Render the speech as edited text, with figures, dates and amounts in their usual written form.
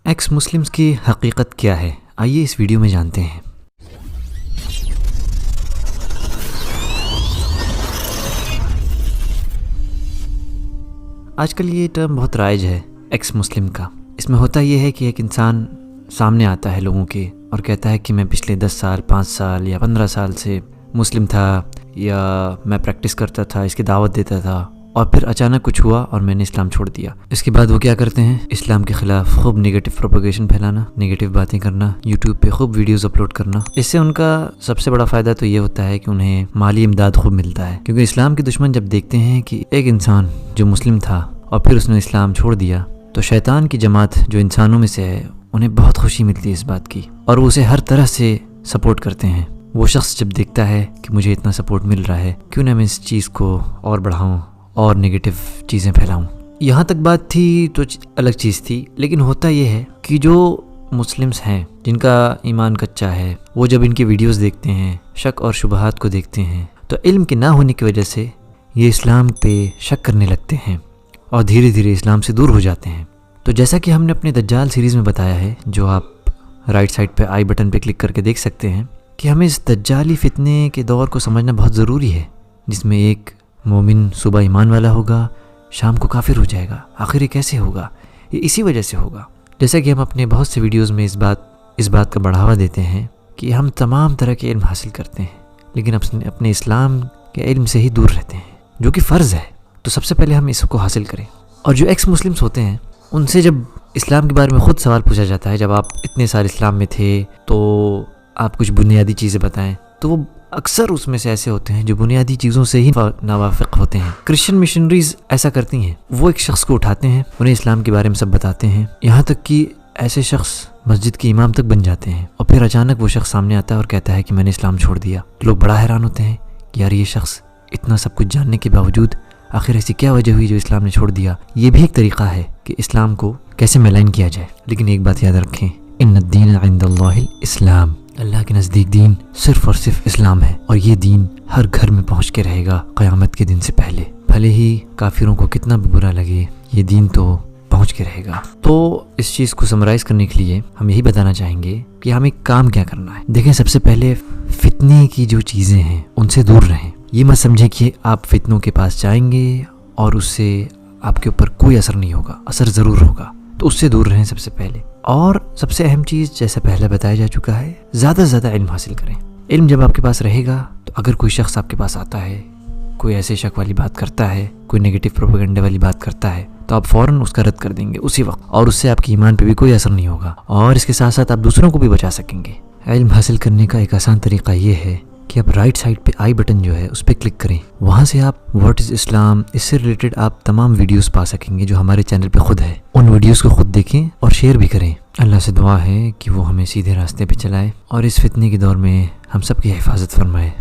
X Muslims की हकीकत क्या है, आइए इस वीडियो में जानते हैं। आजकल ये टर्म बहुत राइज है एक्स मुस्लिम का। इसमें होता ये है कि एक इंसान सामने आता है लोगों के और कहता है कि मैं पिछले 10 साल 5 साल या 15 साल से मुस्लिम था, या मैं प्रैक्टिस करता था, इसकी दावत देता था, और फिर अचानक कुछ हुआ और मैंने इस्लाम छोड़ दिया। इसके बाद वो क्या करते हैं, इस्लाम के ख़िलाफ़ खूब नेगेटिव प्रोपेगेशन फैलाना, नेगेटिव बातें करना, यूट्यूब पे खूब वीडियोस अपलोड करना। इससे उनका सबसे बड़ा फ़ायदा तो ये होता है कि उन्हें माली इमदाद खूब मिलता है, क्योंकि इस्लाम के दुश्मन जब देखते हैं कि एक इंसान जो मुस्लिम था और फिर उसने इस्लाम छोड़ दिया, तो शैतान की जमात जो इंसानों में से है उन्हें बहुत खुशी मिलती है इस बात की, और वो उसे हर तरह से सपोर्ट करते हैं। वो शख्स जब देखता है कि मुझे इतना सपोर्ट मिल रहा है, क्यों ना मैं इस चीज़ को और बढ़ाऊँ और नेगेटिव चीज़ें फैलाऊं। यहाँ तक बात थी तो अलग चीज़ थी, लेकिन होता यह है कि जो मुस्लिम्स हैं जिनका ईमान कच्चा है, वो जब इनकी वीडियोस देखते हैं, शक और शुबहात को देखते हैं, तो इल्म के ना होने की वजह से ये इस्लाम पे शक करने लगते हैं और धीरे धीरे इस्लाम से दूर हो जाते हैं। तो जैसा कि हमने अपने दज्जाल सीरीज़ में बताया है, जो आप राइट साइड पे आई बटन पे क्लिक करके देख सकते हैं, कि हमें इस दज्जाली फितने के दौर को समझना बहुत ज़रूरी है, जिसमें एक मोमिन सुबह ईमान वाला होगा, शाम को काफिर हो जाएगा। आखिर ये कैसे होगा? ये इसी वजह से होगा। जैसा कि हम अपने बहुत से वीडियोस में इस बात का बढ़ावा देते हैं कि हम तमाम तरह के इल्म हासिल करते हैं, लेकिन अपने इस्लाम के इल्म से ही दूर रहते हैं, जो कि फ़र्ज़ है। तो सबसे पहले हम इसको हासिल करें। और जो एक्स मुस्लिम्स होते हैं, उनसे जब इस्लाम के बारे में ख़ुद सवाल पूछा जाता है, जब आप इतने साल इस्लाम में थे तो आप कुछ बुनियादी चीज़ें बताएं, तो वो अक्सर उसमें से ऐसे होते हैं जो बुनियादी चीज़ों से ही नावाफिक होते हैं। क्रिश्चियन मिशनरीज ऐसा करती हैं, वो एक शख्स को उठाते हैं, उन्हें इस्लाम के बारे में सब बताते हैं, यहाँ तक कि ऐसे शख्स मस्जिद के इमाम तक बन जाते हैं, और फिर अचानक वो शख्स सामने आता है और कहता है कि मैंने इस्लाम छोड़ दिया। लोग बड़ा हैरान होते हैं कि यार ये शख्स इतना सब कुछ जानने के बावजूद आखिर ऐसी क्या वजह हुई जो इस्लाम ने छोड़ दिया। ये भी एक तरीका है कि इस्लाम को कैसे मैलाइन किया जाए। लेकिन एक बात याद रखें, इन्नद्दीन इंदल्लाहिल इस्लाम, अल्लाह के नज़दीक दीन सिर्फ और सिर्फ इस्लाम है, और ये दीन हर घर में पहुँच के रहेगा क़यामत के दिन से पहले। भले ही काफिरों को कितना भी बुरा लगे, ये दीन तो पहुँच के रहेगा। तो इस चीज़ को समराइज़ करने के लिए हम यही बताना चाहेंगे कि हमें काम क्या करना है। देखें, सबसे पहले फितने की जो चीज़ें हैं उनसे दूर रहें। ये मत समझें कि आप फितनों के पास जाएंगे और उससे आपके ऊपर कोई असर नहीं होगा। असर ज़रूर होगा, तो उससे दूर रहें सबसे पहले। और सबसे अहम चीज़, जैसे पहले बताया जा चुका है, ज़्यादा से ज़्यादा इल्म हासिल करें। इल्म जब आपके पास रहेगा, तो अगर कोई शख्स आपके पास आता है, कोई ऐसे शक वाली बात करता है, कोई नेगेटिव प्रोपेगेंडा वाली बात करता है, तो आप फ़ौरन उसका रद्द कर देंगे उसी वक्त, और उससे आपके ईमान पे भी कोई असर नहीं होगा, और इसके साथ साथ आप दूसरों को भी बचा सकेंगे। इल्म हासिल करने का एक आसान तरीका ये है कि आप राइट साइड पे आई बटन जो है उस पर क्लिक करें। वहाँ से आप व्हाट इज़ इस्लाम, इससे रिलेटेड आप तमाम वीडियोस पा सकेंगे जो हमारे चैनल पे खुद है। उन वीडियोस को खुद देखें और शेयर भी करें। अल्लाह से दुआ है कि वो हमें सीधे रास्ते पे चलाए और इस फितने के दौर में हम सब की हिफाजत फरमाए।